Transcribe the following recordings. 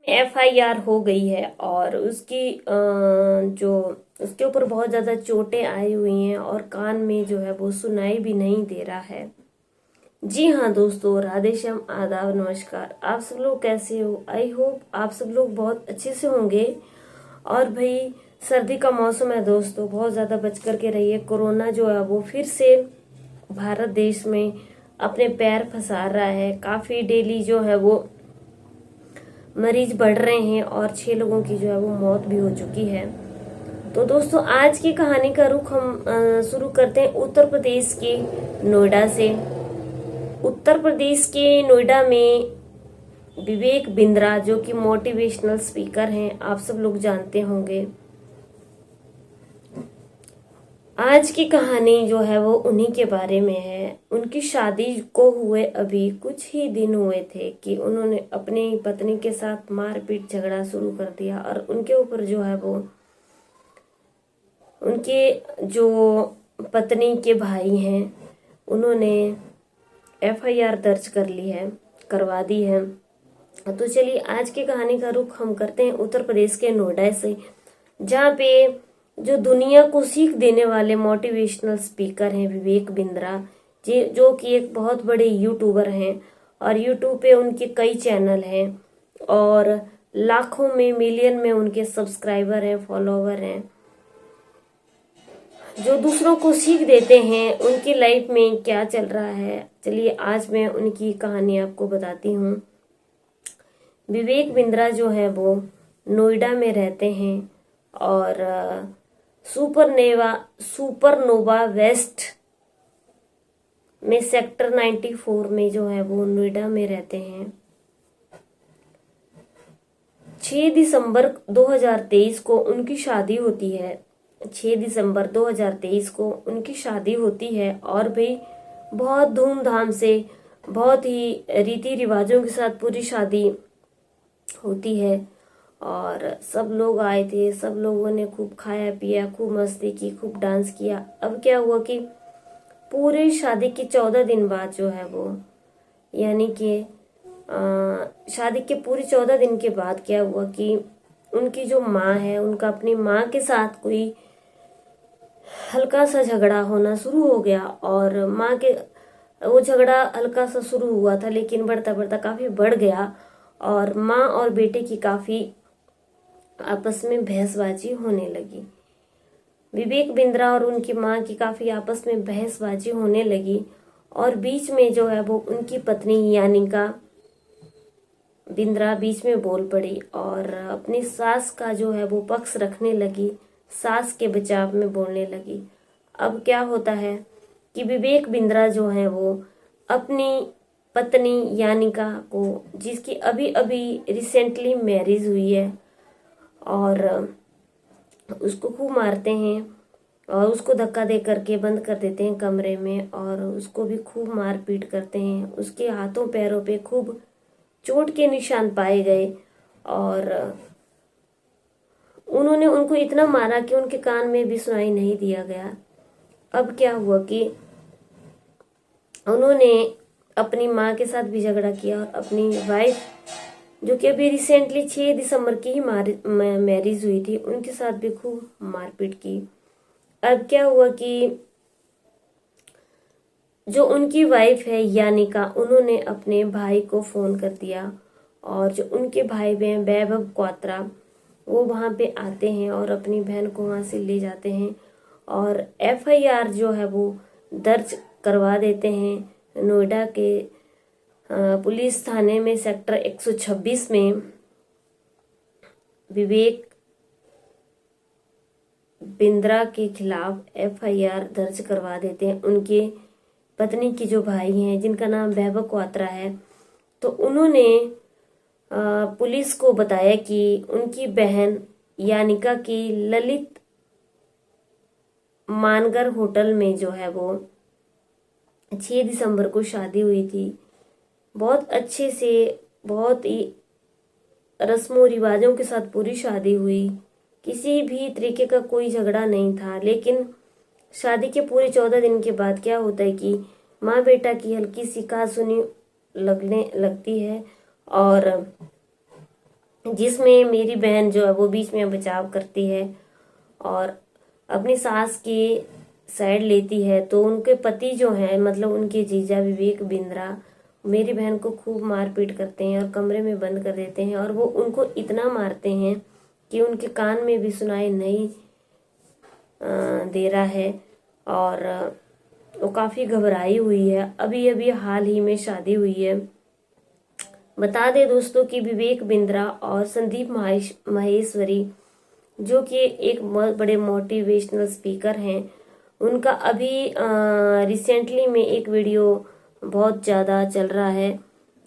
FIR हो गई है और उसकी जो उसके ऊपर बहुत ज्यादा चोटें आई हुई हैं और कान में जो है वो सुनाई भी नहीं दे रहा है। जी हाँ दोस्तों, राधे श्याम, आदाब, नमस्कार। आप सब लोग कैसे हो? आई होप आप सब लोग बहुत अच्छे से होंगे। और भाई, सर्दी का मौसम है दोस्तों, बहुत ज्यादा बच करके रहिए। कोरोना जो है वो फिर से भारत देश में अपने पैर फंसा रहा है। काफी डेली जो है वो मरीज बढ़ रहे हैं और 6 लोगों की जो है वो मौत भी हो चुकी है। तो दोस्तों, आज की कहानी का रुख हम शुरू करते हैं उत्तर प्रदेश के नोएडा से। उत्तर प्रदेश के नोएडा में विवेक बिंद्रा, जो कि मोटिवेशनल स्पीकर हैं, आप सब लोग जानते होंगे। आज की कहानी जो है वो उन्हीं के बारे में है। उनकी शादी को हुए अभी कुछ ही दिन हुए थे कि उन्होंने अपनी पत्नी के साथ मारपीट झगड़ा शुरू कर दिया और उनके ऊपर जो है वो उनके जो पत्नी के भाई हैं उन्होंने एफआईआर दर्ज करवा दी है। तो चलिए, आज की कहानी का रुख हम करते हैं उत्तर प्रदेश के नोएडा से, जहाँ पे जो दुनिया को सीख देने वाले मोटिवेशनल स्पीकर हैं विवेक बिंद्रा जी, जो कि एक बहुत बड़े यूट्यूबर हैं और यूट्यूब पे उनके कई चैनल हैं और लाखों में, मिलियन में उनके सब्सक्राइबर हैं, फॉलोवर हैं, जो दूसरों को सीख देते हैं उनकी लाइफ में क्या चल रहा है। चलिए, आज मैं उनकी कहानी आपको बताती हूँ। विवेक बिंद्रा जो है वो नोएडा में रहते हैं और सुपरनोवा वेस्ट में सेक्टर 94 में जो है वो नोएडा में रहते हैं। 6 दिसंबर 2023 को उनकी शादी होती है। 6 दिसंबर 2023 को उनकी शादी होती है और भी बहुत धूमधाम से, बहुत ही रीति रिवाजों के साथ पूरी शादी होती है और सब लोग आए थे। सब लोगों ने खूब खाया पिया, खूब मस्ती की, खूब डांस किया। अब क्या हुआ कि पूरे शादी के 14 दिन बाद जो है वो, यानी कि शादी के पूरे 14 दिन के बाद क्या हुआ कि उनकी जो माँ है, उनका अपनी माँ के साथ कोई हल्का सा झगड़ा होना शुरू हो गया और माँ के वो झगड़ा हल्का सा शुरू हुआ था लेकिन बढ़ता बढ़ता काफी बढ़ गया और माँ और बेटे की काफी आपस में बहसबाजी होने लगी। विवेक बिंद्रा और उनकी माँ की काफी आपस में बहसबाजी होने लगी और बीच में जो है वो उनकी पत्नी यानिका बिंद्रा बीच में बोल पड़ी और अपनी सास का जो है वो पक्ष रखने लगी, सास के बचाव में बोलने लगी। अब क्या होता है कि विवेक बिंद्रा जो है वो अपनी पत्नी यानिका को, जिसकी अभी अभी रिसेंटली मैरिज हुई है, और उसको खूब मारते हैं और उसको धक्का दे करके बंद कर देते हैं कमरे में और उसको भी खूब मार पीट करते हैं। उसके हाथों पैरों पे खूब चोट के निशान पाए गए और उन्होंने उनको इतना मारा कि उनके कान में भी सुनाई नहीं दिया गया। अब क्या हुआ कि उन्होंने अपनी माँ के साथ भी झगड़ा किया और अपनी वाइफ, जो कि अभी रिसेंटली 6 दिसंबर की ही मैरिज हुई थी, उनके साथ भी खूब मारपीट की। अब क्या हुआ कि जो उनकी वाइफ है यानिका, उन्होंने अपने भाई को फोन कर दिया और जो उनके भाई बहन वैभव क्वात्रा, वो वहां पे आते हैं और अपनी बहन को वहां से ले जाते हैं और एफआईआर जो है वो दर्ज करवा देते हैं नोएडा के पुलिस थाने में, सेक्टर 126 में। विवेक बिंद्रा के खिलाफ एफआईआर दर्ज करवा देते हैं। उनके पत्नी की जो भाई हैं, जिनका नाम वैभव क्वात्रा है, तो उन्होंने पुलिस को बताया कि उनकी बहन यानिका की ललित मानगर होटल में जो है वो 6 दिसंबर को शादी हुई थी। बहुत अच्छे से, बहुत ही रस्मों रिवाजों के साथ पूरी शादी हुई, किसी भी तरीके का कोई झगड़ा नहीं था। लेकिन शादी के पूरे 14 दिन के बाद क्या होता है कि माँ बेटा की हल्की सी कहासुनी लगने लगती है और जिसमें मेरी बहन जो है वो बीच में बचाव करती है और अपनी सास की साइड लेती है। तो उनके पति जो हैं, मतलब उनके जीजा विवेक बिंद्रा, मेरी बहन को खूब मारपीट करते हैं और कमरे में बंद कर देते हैं और वो उनको इतना मारते हैं कि उनके कान में भी सुनाई नहीं दे रहा है और वो काफ़ी घबराई हुई है। अभी अभी हाल ही में शादी हुई है। बता दें दोस्तों कि विवेक बिंद्रा और संदीप माहेश्वरी जो कि एक बहुत बड़े मोटिवेशनल स्पीकर हैं, उनका अभी रिसेंटली में एक वीडियो बहुत ज़्यादा चल रहा है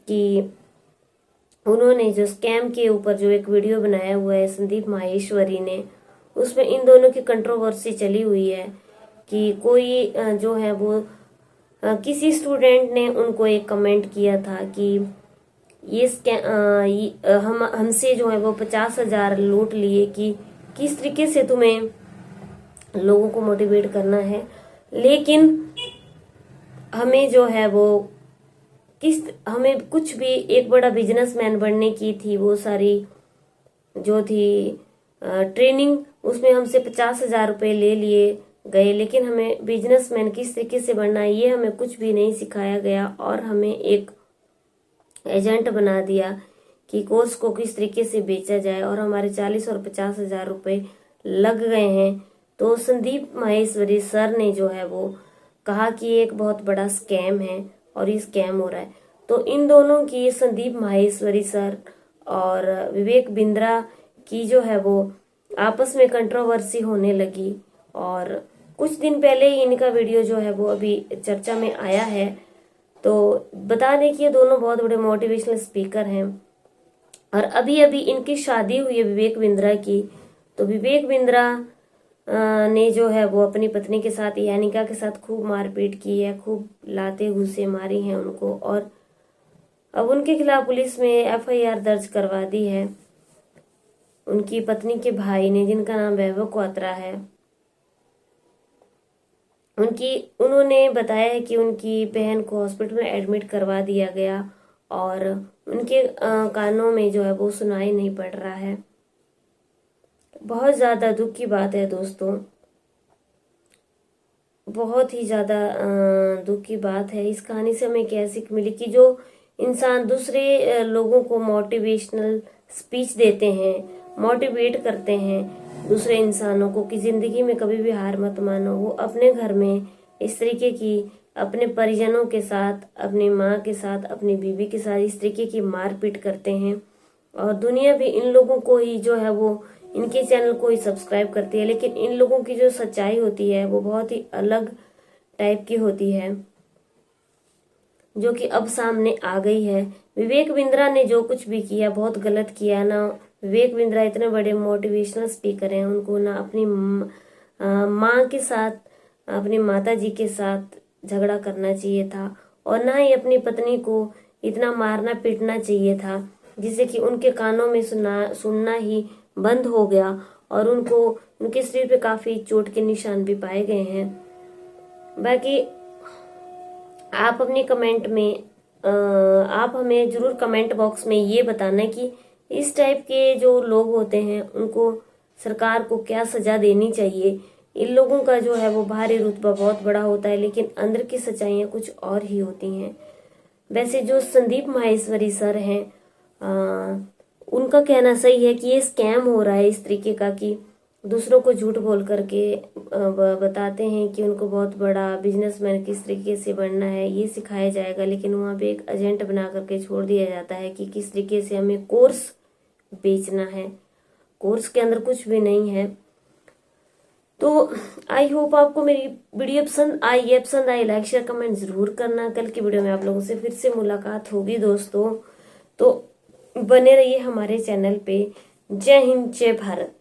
कि उन्होंने जो स्कैम के ऊपर जो एक वीडियो बनाया हुआ है संदीप माहेश्वरी ने, उसमें इन दोनों की कंट्रोवर्सी चली हुई है कि कोई जो है वो किसी स्टूडेंट ने उनको एक कमेंट किया था कि हमसे जो है वो 50,000 लूट लिए कि किस तरीके से तुम्हें लोगों को मोटिवेट करना है, लेकिन हमें जो है वो हमें कुछ भी एक बड़ा बिजनेसमैन बनने की थी, वो सारी जो थी ट्रेनिंग, उसमें हमसे 50,000 रुपये ले लिए गए, लेकिन हमें बिजनेसमैन किस तरीके से बनना है ये हमें कुछ भी नहीं सिखाया गया और हमें एक एजेंट बना दिया कि कोर्स को किस तरीके से बेचा जाए और हमारे 40 और 50,000 रुपये लग गए हैं। तो संदीप माहेश्वरी सर ने जो है वो कहा कि एक बहुत बड़ा स्कैम है और ये स्कैम हो रहा है। तो इन दोनों की, संदीप माहेश्वरी सर और विवेक बिंद्रा की जो है वो आपस में कंट्रोवर्सी होने लगी और कुछ दिन पहले ही इनका वीडियो जो है वो अभी चर्चा में आया है। तो बता दें कि ये दोनों बहुत बड़े मोटिवेशनल स्पीकर हैं और अभी अभी इनकी शादी हुई है विवेक बिंद्रा की। तो विवेक बिंद्रा ने जो है वो अपनी पत्नी के साथ, यानिका के साथ खूब मारपीट की है, खूब लाते घूसे मारी हैं उनको और अब उनके खिलाफ पुलिस में एफआईआर दर्ज करवा दी है उनकी पत्नी के भाई ने, जिनका नाम वैभव क्वात्रा है। उन्होंने बताया है कि उनकी बहन को हॉस्पिटल में एडमिट करवा दिया गया और उनके कानों में जो है वो सुनाई नहीं पड़ रहा है। बहुत ज़्यादा दुख की बात है दोस्तों, बहुत ही ज़्यादा दुख की बात है। इस कहानी से हमें क्या सीख मिली कि जो इंसान दूसरे लोगों को मोटिवेशनल स्पीच देते हैं, मोटिवेट करते हैं दूसरे इंसानों को कि ज़िंदगी में कभी भी हार मत मानो, वो अपने घर में इस तरीके की अपने परिजनों के साथ, अपनी माँ के साथ, अपनी बीवी के साथ इस तरीके की मारपीट करते हैं और दुनिया भी इन लोगों को ही जो है वो इनके चैनल को ही सब्सक्राइब करती है। लेकिन इन लोगों की जो सच्चाई होती है वो बहुत ही अलग टाइप की होती है, जो कि अब सामने आ गई है। विवेक बिंद्रा ने जो कुछ भी किया बहुत गलत किया ना। विवेक बिंद्रा इतने बड़े मोटिवेशनल स्पीकर हैं, उनको ना अपनी माँ के साथ, अपनी माता जी के साथ झगड़ा करना चाहिए था और ना ही अपनी पत्नी को इतना मारना पीटना चाहिए था जिससे कि उनके कानों में सुनना ही बंद हो गया और उनके शरीर पे काफी चोट के निशान भी पाए गए हैं। बाकी आप अपने कमेंट में आप हमें जरूर कमेंट बॉक्स में ये बताना कि इस टाइप के जो लोग होते हैं उनको सरकार को क्या सजा देनी चाहिए। इन लोगों का जो है वो बाहरी रुतबा बहुत बड़ा होता है लेकिन अंदर की सच्चाइयाँ कुछ और ही होती हैं। वैसे जो संदीप माहेश्वरी सर हैं, उनका कहना सही है कि ये स्कैम हो रहा है इस तरीके का कि दूसरों को झूठ बोल करके बताते हैं कि उनको बहुत बड़ा बिजनेसमैन किस तरीके से बनना है ये सिखाया जाएगा, लेकिन वहाँ पे एक एजेंट बना करके छोड़ दिया जाता है कि किस तरीके से हमें कोर्स बेचना है। कोर्स के अंदर कुछ भी नहीं है। तो आई होप आपको मेरी वीडियो पसंद आई लाइक शेयर कमेंट जरूर करना। कल की वीडियो में आप लोगों से फिर से मुलाकात होगी दोस्तों, तो बने रहिए हमारे चैनल पे। जय हिंद, जय भारत।